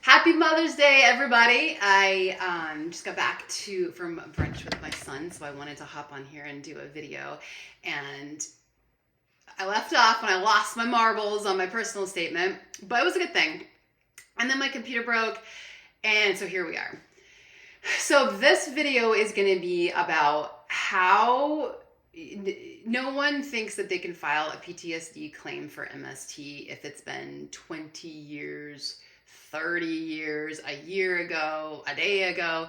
Happy Mother's Day, everybody. I just got back from brunch with my son, so I wanted to hop on here and do a video. And I left off when I lost my marbles on my personal statement, but it was a good thing. And then my computer broke, and so here we are. So this video is going to be about how no one thinks that they can file a PTSD claim for MST if it's been 20 years, 30 years, a year ago, a day ago,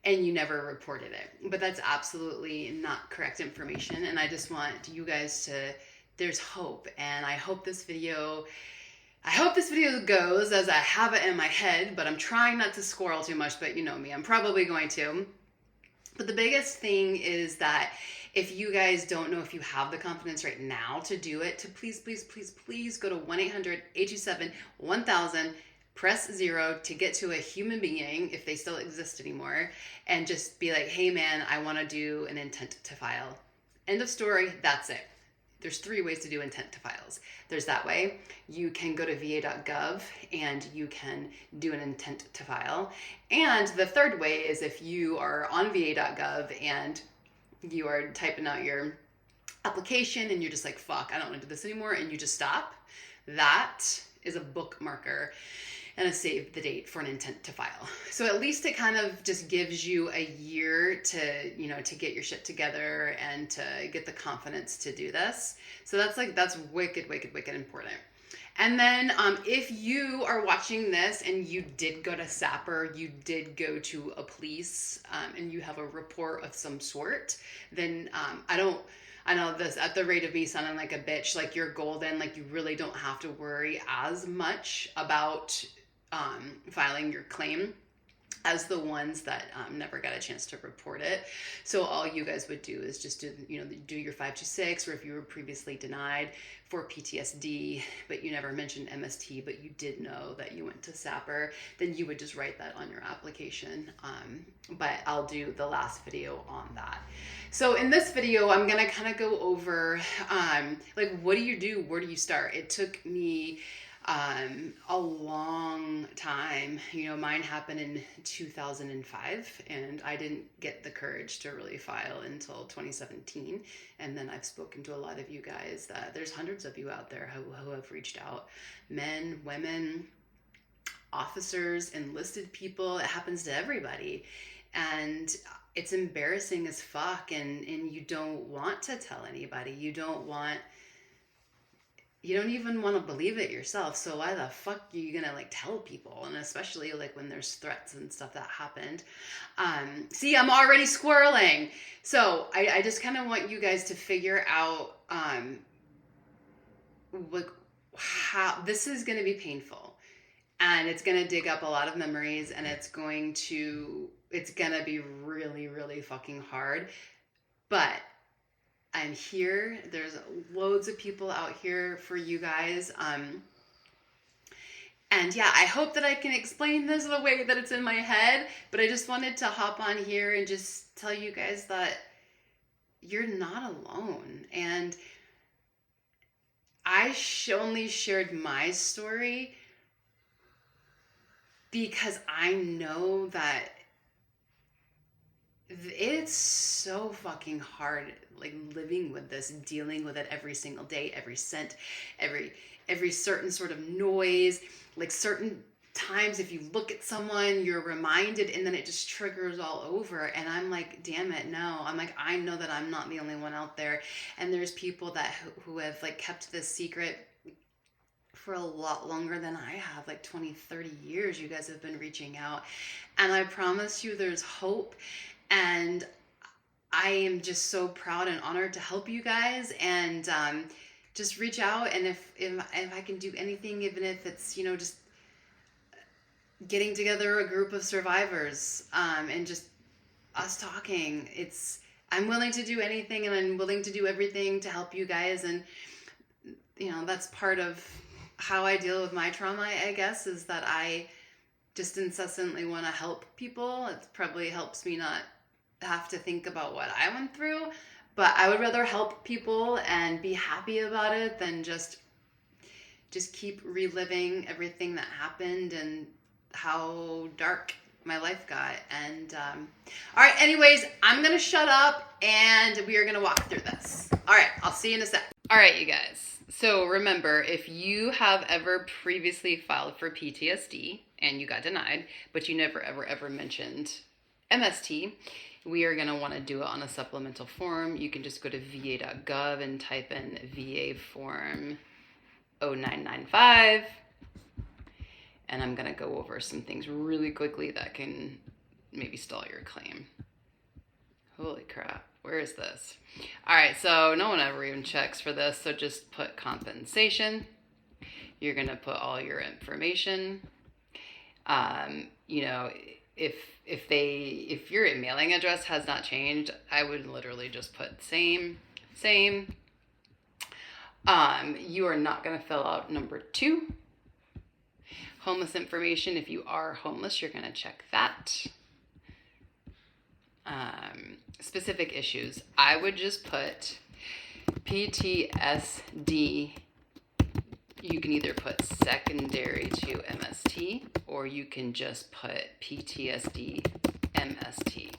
and you never reported it. But that's absolutely not correct information. And I just want you guys to, there's hope. And I hope this video goes as I have it in my head, but I'm trying not to squirrel too much, but you know me, I'm probably going to. But the biggest thing is that if you guys don't know if you have the confidence right now to do it, to please go to 1-800-827-1000, press 0 to get to a human being, if they still exist anymore, and just be like, hey man, I want to do an intent to file. End of story, that's it. There's 3 ways to do intent to files. There's that way. You can go to va.gov and you can do an intent to file. And the third way is if you are on va.gov and you are typing out your application and you're just like, fuck, I don't want to do this anymore, and you just stop. That is a bookmarker and a save the date for an intent to file. So at least it kind of just gives you a year to, to get your shit together and to get the confidence to do this. So that's wicked important. And then if you are watching this and you did go to SAPR, you did go to a police, and you have a report of some sort, then I know this at the rate of me sounding like a bitch, like you're golden, like you really don't have to worry as much about filing your claim as the ones that never got a chance to report it. So all you guys would do is just do your 526, or if you were previously denied for PTSD, but you never mentioned MST, but you did know that you went to SAPR, then you would just write that on your application. But I'll do the last video on that. So in this video, I'm going to kind of go over, like, what do you do? Where do you start? It took me a long time. Mine happened in 2005, and I didn't get the courage to really file until 2017. And then I've spoken to a lot of you guys. There's hundreds of you out there who have reached out. Men, women, officers, enlisted people. It happens to everybody. And it's embarrassing as fuck, and you don't want to tell anybody. You don't even want to believe it yourself. So why the fuck are you gonna tell people? And especially when there's threats and stuff that happened. See, I'm already squirreling. So I just kind of want you guys to figure out how this is going to be painful, and it's going to dig up a lot of memories, and it's going to be really, really fucking hard. But I'm here. There's loads of people out here for you guys. And yeah, I hope that I can explain this the way that it's in my head, but I just wanted to hop on here and just tell you guys that you're not alone. And I only shared my story because I know that it's so fucking hard, living with this, dealing with it every single day, every scent, every certain sort of noise, certain times if you look at someone, you're reminded, and then it just triggers all over. And I'm like, damn it, no. I'm like, I know that I'm not the only one out there. And there's people that who have kept this secret for a lot longer than I have, 20, 30 years. You guys have been reaching out, and I promise you there's hope. And I am just so proud and honored to help you guys, and just reach out. And if I can do anything, even if it's, just getting together a group of survivors, and just us talking, I'm willing to do anything, and I'm willing to do everything to help you guys. And, that's part of how I deal with my trauma, I guess, is that I just incessantly want to help people. It probably helps me not have to think about what I went through, but I would rather help people and be happy about it than just keep reliving everything that happened and how dark my life got. And all right, anyways, I'm gonna shut up and we are gonna walk through this. All right, I'll see you in a sec. All right, you guys. So remember, if you have ever previously filed for PTSD and you got denied, but you never ever mentioned MST, we are going to want to do it on a supplemental form. You can just go to va.gov and type in VA form 0995. And I'm going to go over some things really quickly that can maybe stall your claim. Holy crap. Where is this? All right, so no one ever even checks for this, so just put compensation. You're going to put all your information. You know, if your mailing address has not changed, I would literally just put same. You are not going to fill out number 2. Homeless information. If you are homeless, you're going to check that. Specific issues. I would just put PTSD. You can either put secondary to MST, or you can just put PTSD MST.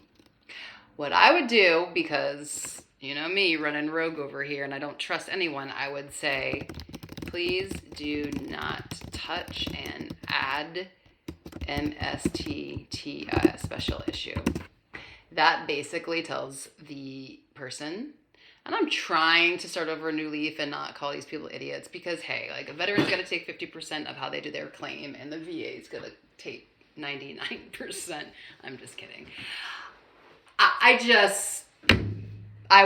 What I would do, because you know me running rogue over here and I don't trust anyone, I would say, please do not touch and add MST special issue. That basically tells the person, and I'm trying to start over a new leaf and not call these people idiots, because hey, like, a veteran's got to take 50% of how they do their claim and the VA is going to take 99%. I'm just kidding. I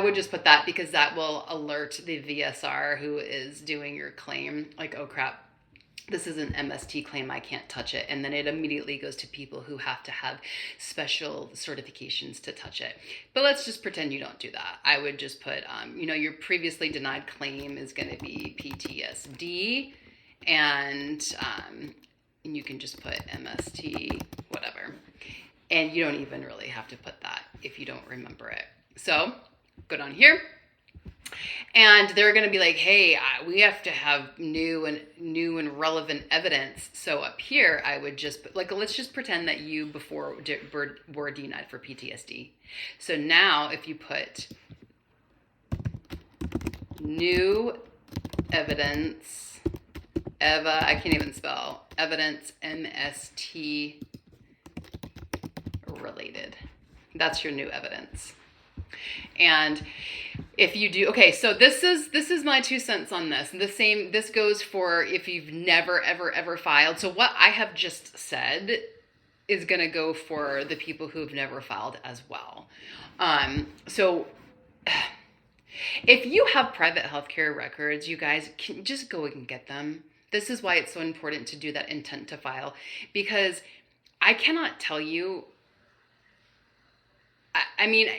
would just put that, because that will alert the VSR who is doing your claim, like, oh crap, this is an MST claim, I can't touch it. And then it immediately goes to people who have to have special certifications to touch it. But let's just pretend you don't do that. I would just put, you know, your previously denied claim is going to be PTSD, and you can just put MST, whatever. And you don't even really have to put that if you don't remember it. So go down here. And they're going to be like, hey, we have to have new and relevant evidence. So up here, I would just put, like, let's just pretend that you before were denied for PTSD. So now if you put new evidence, I can't even spell, evidence MST related. That's your new evidence. And if you do, okay, so this is my 2 cents on this. This goes for if you've never, ever filed. So what I have just said is going to go for the people who've never filed as well. So if you have private healthcare records, you guys can just go and get them. This is why it's so important to do that intent to file, because I cannot tell you, I mean,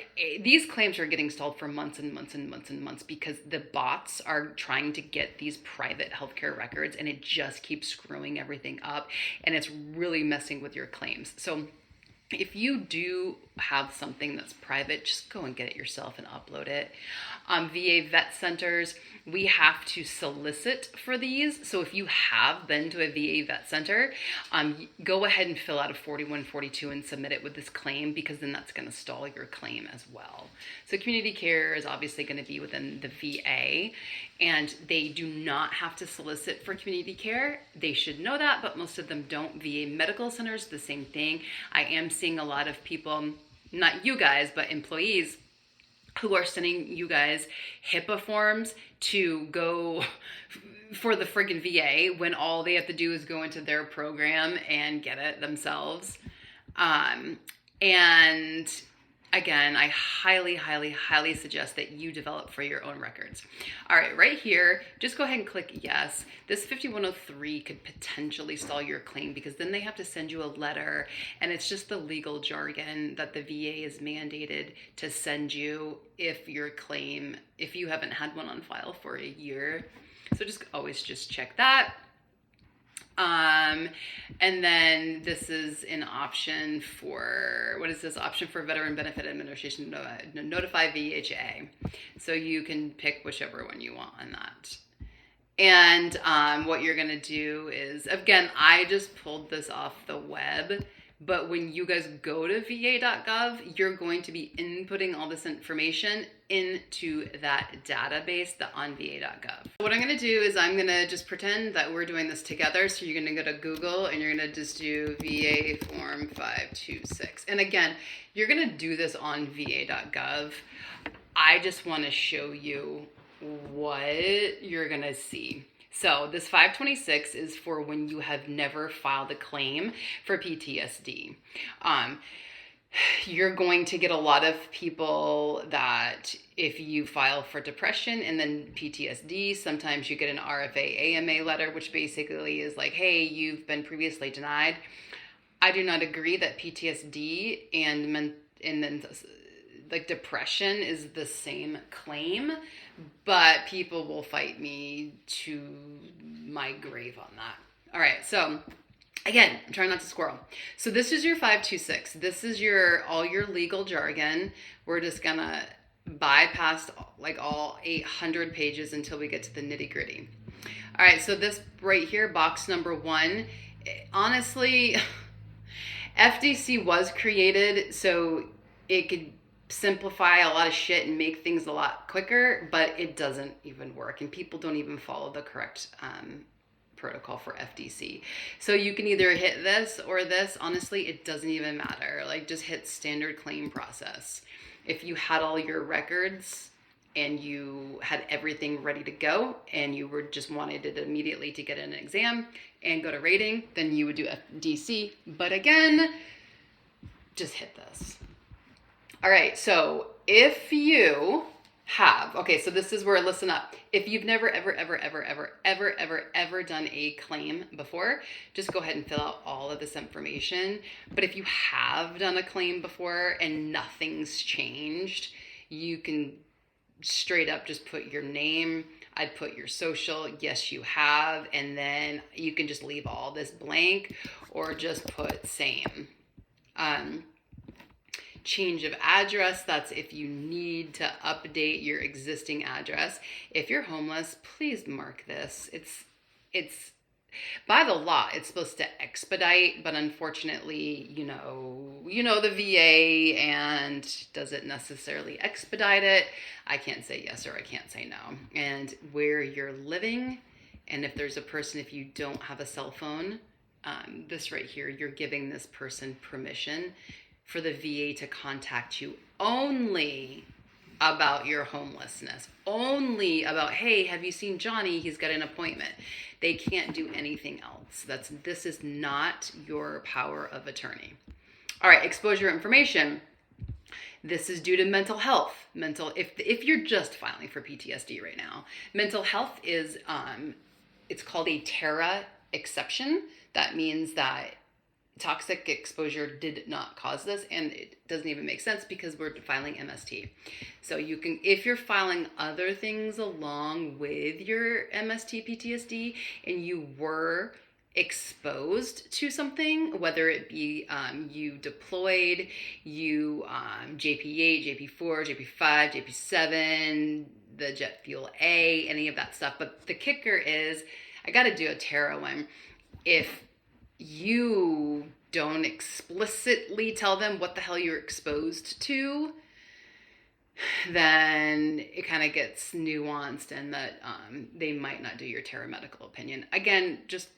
these claims are getting stalled for months and months because the bots are trying to get these private healthcare records, and it just keeps screwing everything up, and it's really messing with your claims. So if you do have something that's private, just go and get it yourself and upload it. VA vet centers, we have to solicit for these. So if you have been to a VA vet center, go ahead and fill out a 4142 and submit it with this claim, because then that's going to stall your claim as well. So community care is obviously going to be within the VA, and they do not have to solicit for community care. They should know that, but most of them don't. VA medical centers, the same thing. I am seeing a lot of people, not you guys, but employees, who are sending you guys HIPAA forms to go for the friggin' VA, when all they have to do is go into their program and get it themselves. And again, I highly suggest that you develop for your own records. All right, right here, just go ahead and click yes. This 5103 could potentially stall your claim, because then they have to send you a letter, and it's just the legal jargon that the VA is mandated to send you if your claim, if you haven't had one on file for a year. So just always just check that. And then this is an option for, what is this? Option for Veteran Benefit Administration to notify VHA. So you can pick whichever one you want on that. And what you're going to do is, again, I just pulled this off the web, but when you guys go to va.gov, you're going to be inputting all this information into that database that on va.gov. What I'm going to do is I'm going to just pretend that we're doing this together. So you're going to go to Google and you're going to just do VA Form 526. And again, you're going to do this on va.gov. I just want to show you what you're going to see. So this 526 is for when you have never filed a claim for PTSD. You're going to get a lot of people that if you file for depression and then PTSD, sometimes you get an RFA AMA letter, which basically is like, hey, you've been previously denied. I do not agree that PTSD and then like depression is the same claim, but people will fight me to my grave on that. All right, so again, I'm trying not to squirrel. So this is your 526. This is all your legal jargon. We're just gonna bypass like all 800 pages until we get to the nitty gritty. All right, so this right here, box number 1, honestly, FDC was created so it could simplify a lot of shit and make things a lot quicker, but it doesn't even work, and people don't even follow the correct protocol for FDC. So you can either hit this or this. Honestly, it doesn't even matter. Like, just hit standard claim process. If you had all your records and you had everything ready to go and you were just wanted it immediately to get an exam and go to rating, then you would do FDC. But again, just hit this. All right, so if you have, okay, so this is where, listen up. If you've never, ever done a claim before, just go ahead and fill out all of this information. But if you have done a claim before and nothing's changed, you can straight up just put your name. I'd put your social, yes you have, and then you can just leave all this blank or just put same. Change of address, that's if you need to update your existing address. If you're homeless, please mark this. It's by the law, it's supposed to expedite, but unfortunately, you know the VA, and does it necessarily expedite it? I can't say yes or I can't say no. And where you're living, and if there's a person, if you don't have a cell phone, this right here, you're giving this person permission for the VA to contact you only about your homelessness, only about, hey, have you seen Johnny? He's got an appointment. They can't do anything else. This is not your power of attorney. All right, exposure information. This is due to mental health. If you're just filing for PTSD right now, mental health is it's called a TERA exception. That means that toxic exposure did not cause this, and it doesn't even make sense because we're filing MST. So you can, if you're filing other things along with your MST PTSD and you were exposed to something, whether it be you deployed, you JP8, JP4, JP5, JP7, the jet fuel A, any of that stuff. But the kicker is, I got to do a TERA one. If you don't explicitly tell them what the hell you're exposed to, then it kind of gets nuanced, and that they might not do your TERA medical opinion. Again, just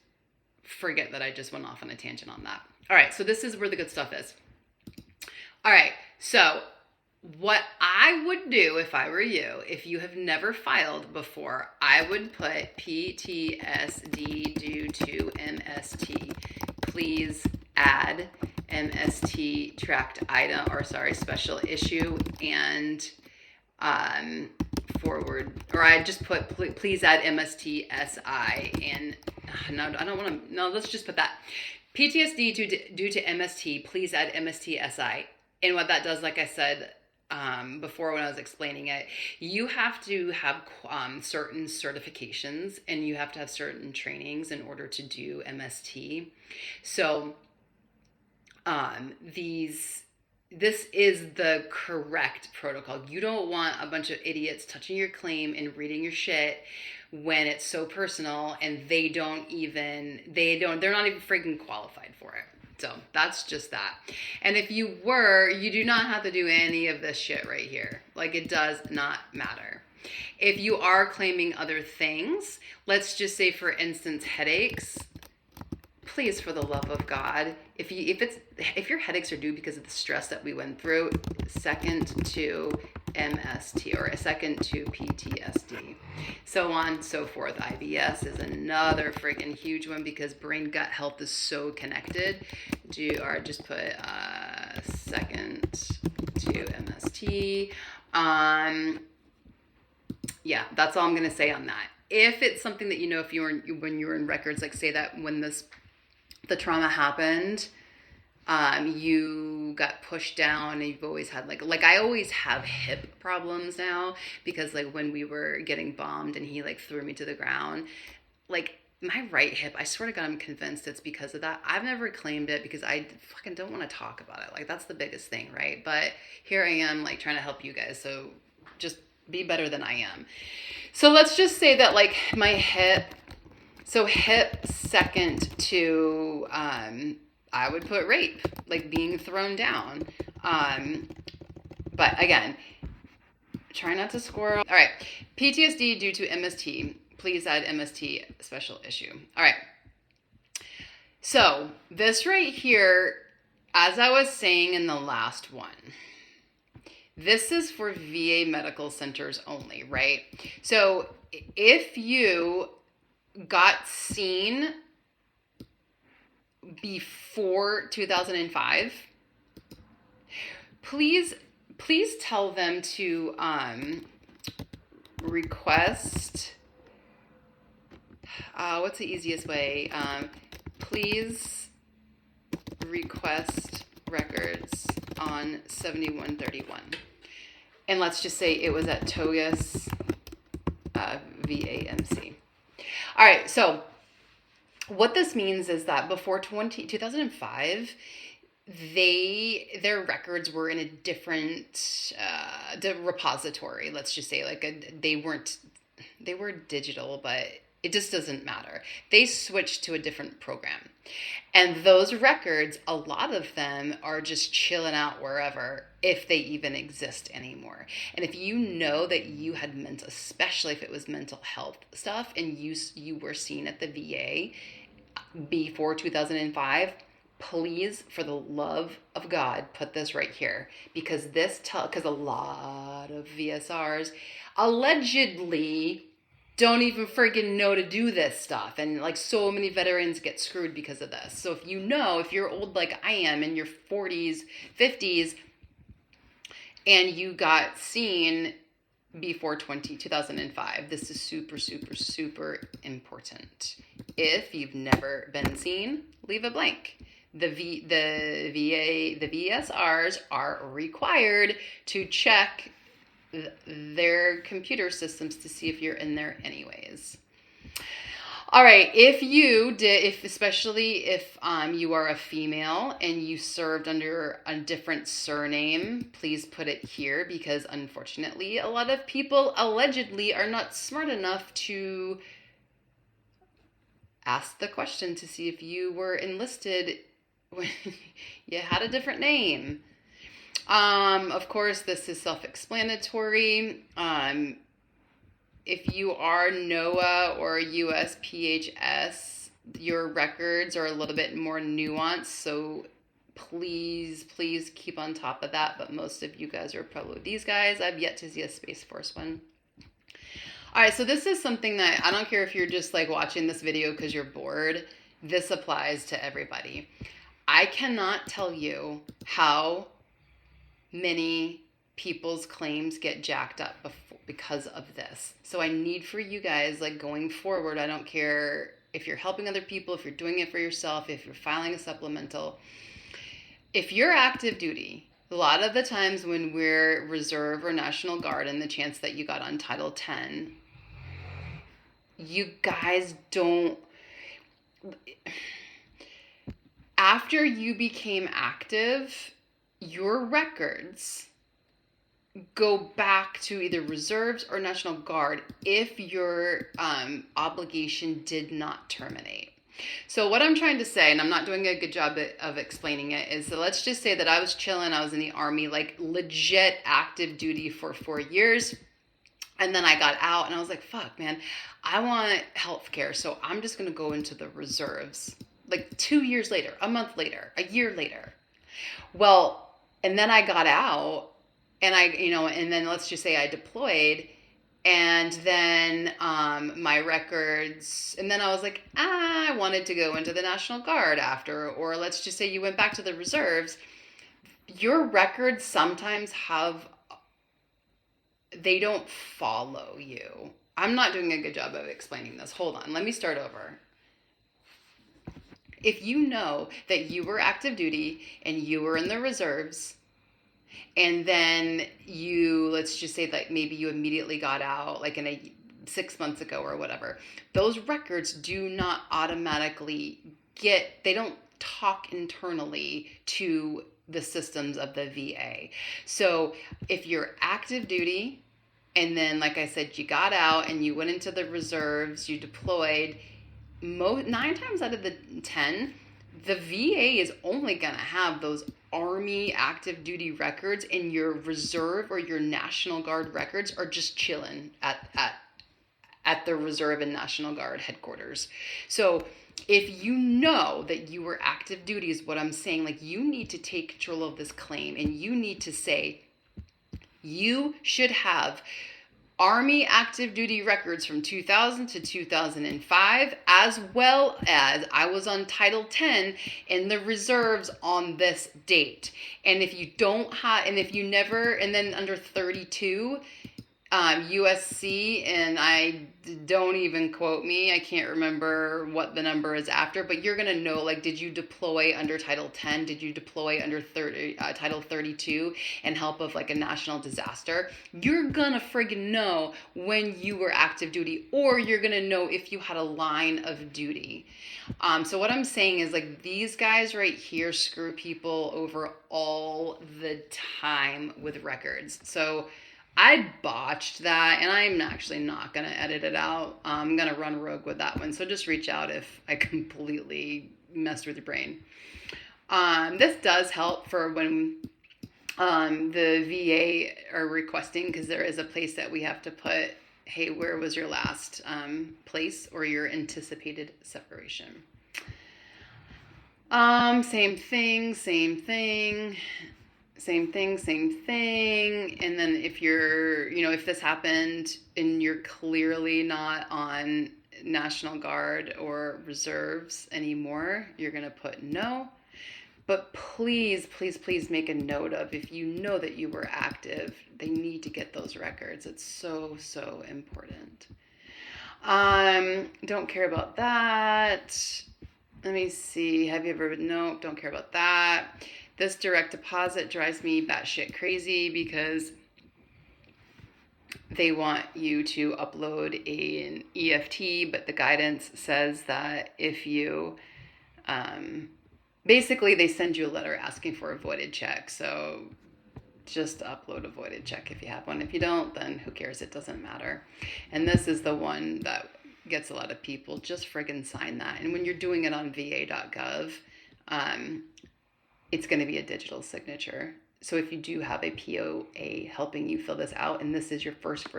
forget that I just went off on a tangent on that. All right, so this is where the good stuff is. All right, so what I would do if I were you, if you have never filed before, I would put PTSD due to MST. Please add MST tracked item, special issue, and forward, or I just put please add MST SI, and no, I don't want to, no, let's just put that. PTSD due to MST, please add MST SI. And what that does, like I said before when I was explaining it, you have to have certain certifications and you have to have certain trainings in order to do MST. So these this is the correct protocol. You don't want a bunch of idiots touching your claim and reading your shit when it's so personal and they're not even freaking qualified for it. So that's just that. And if you were, you do not have to do any of this shit right here. Like, it does not matter. If you are claiming other things, let's just say, for instance, headaches, please, for the love of God, if your headaches are due because of the stress that we went through, second to MST or a second to PTSD, so on, so forth. IBS is another freaking huge one because brain gut health is so connected. Just put second to MST. Yeah, that's all I'm gonna say on that. If it's something that, if when you were in records, like say that when the trauma happened, you got pushed down and you've always had like I always have hip problems now because like when we were getting bombed and he like threw me to the ground, like my right hip, I swear to God, I'm convinced it's because of that. I've never claimed it because I fucking don't want to talk about it. Like, that's the biggest thing, right? But here I am, like, trying to help you guys. So just be better than I am. So let's just say that like my hip, so hip second to, I would put rape, like being thrown down. But again, try not to squirrel. All right. PTSD due to MST. Please add MST special issue. All right. So this right here, as I was saying in the last one, this is for VA medical centers only, right? So if you got seen before 2005, please tell them to request, what's the easiest way? Please request records on 7131. And let's just say it was at Togus VAMC. All right, so what this means is that before 2005, their records were in a different repository. Let's just say they were digital, but it just doesn't matter. They switched to a different program. And those records, a lot of them are just chilling out wherever, if they even exist anymore. And if you know that you had especially if it was mental health stuff, and you were seen at the VA before 2005, please, for the love of God, put this right here, because because a lot of VSRs allegedly don't even friggin' know to do this stuff. And like so many veterans get screwed because of this. So if you're old like I am in your 40s, 50s, and you got seen before 2005, this is super, super, super important. If you've never been seen, leave a blank. The VSRs are required to check their computer systems to see if you're in there anyways. All right, especially if you are a female and you served under a different surname, please put it here, because unfortunately a lot of people allegedly are not smart enough to ask the question to see if you were enlisted when you had a different name. Of course, this is self-explanatory. If you are NOAA or USPHS, your records are a little bit more nuanced, so please keep on top of that. But most of you guys are probably these guys. I've yet to see a Space Force one. All right, so this is something that I don't care if you're just like watching this video because you're bored. This applies to everybody. I cannot tell you how many people's claims get jacked up because of this. So I need for you guys, like going forward, I don't care if you're helping other people, if you're doing it for yourself, if you're filing a supplemental, if you're active duty, a lot of the times when we're Reserve or National Guard, and the chance that you got on Title 10, you guys don't, after you became active, your records go back to either reserves or National Guard if your obligation did not terminate. So what I'm trying to say, and I'm not doing a good job of explaining it, is that let's just say that I was chilling, I was in the Army, like legit active duty for 4 years. And then I got out and I was like, fuck, man, I want healthcare. So I'm just going to go into the reserves. Like 2 years later, a month later, a year later. Well, and then I got out and and then let's just say I deployed, and then my records, and then I was like, I wanted to go into the National Guard after, or let's just say you went back to the reserves. Your records sometimes they don't follow you. I'm not doing a good job of explaining this. Hold on, let me start over. If you know that you were active duty and you were in the reserves, and then let's just say that maybe you immediately got out, like 6 months ago or whatever, those records do not automatically they don't talk internally to the systems of the VA. So if you're active duty, and then, like I said, you got out and you went into the reserves, you deployed, 9 times out of the 10, the VA is only going to have those Army active duty records, and your reserve or your National Guard records are just chilling at the Reserve and National Guard headquarters. So if you know that you were active duty is what I'm saying, like you need to take control of this claim, and you need to say you should have Army active duty records from 2000 to 2005, as well as I was on Title 10 in the reserves on this date. And if you don't have, and if you never, and then under 32, USC, and I don't even quote me, I can't remember what the number is after, but you're going to know, like, did you deploy under Title 10? Did you deploy under Title 32 in help of like a national disaster? You're going to friggin' know when you were active duty, or you're going to know if you had a line of duty. So what I'm saying is, like, these guys right here screw people over all the time with records. So I botched that, and I'm actually not going to edit it out. I'm going to run rogue with that one. So just reach out if I completely messed with your brain. This does help for when the VA are requesting, because there is a place that we have to put, hey, where was your last place or your anticipated separation? Same thing. And then if you're, if this happened and you're clearly not on National Guard or reserves anymore, you're going to put no. But please make a note of, if you know that you were active, they need to get those records. It's so, so important. Don't care about that. Let me see. Have you ever, no, don't care about that. This direct deposit drives me batshit crazy, because they want you to upload an EFT, but the guidance says that if you, basically they send you a letter asking for a voided check. So just upload a voided check if you have one. If you don't, then who cares? It doesn't matter. And this is the one that gets a lot of people. Just friggin' sign that. And when you're doing it on va.gov, it's going to be a digital signature. So if you do have a POA helping you fill this out, and this is your first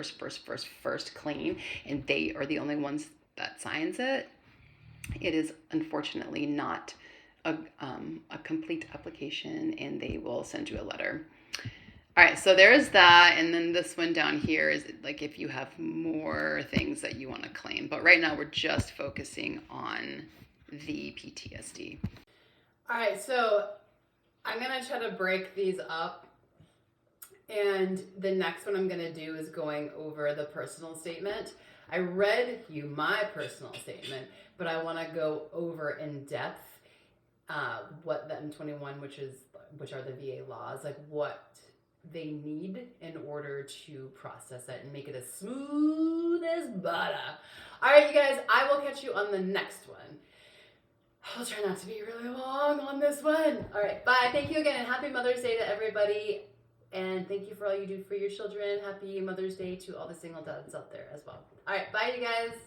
claim, and they are the only ones that signs it, it is unfortunately not a complete application, and they will send you a letter. All right, so there's that. And then this one down here is like if you have more things that you want to claim. But right now we're just focusing on the PTSD. All right, so I'm going to try to break these up. And the next one I'm going to do is going over the personal statement. I read you my personal statement, but I want to go over in depth what the M21, which are the VA laws, like what they need in order to process it and make it as smooth as butter. All right, you guys, I will catch you on the next one. I'll try not to be really long on this one. All right, bye. Thank you again, and happy Mother's Day to everybody. And thank you for all you do for your children. Happy Mother's Day to all the single dads out there as well. All right, bye, you guys.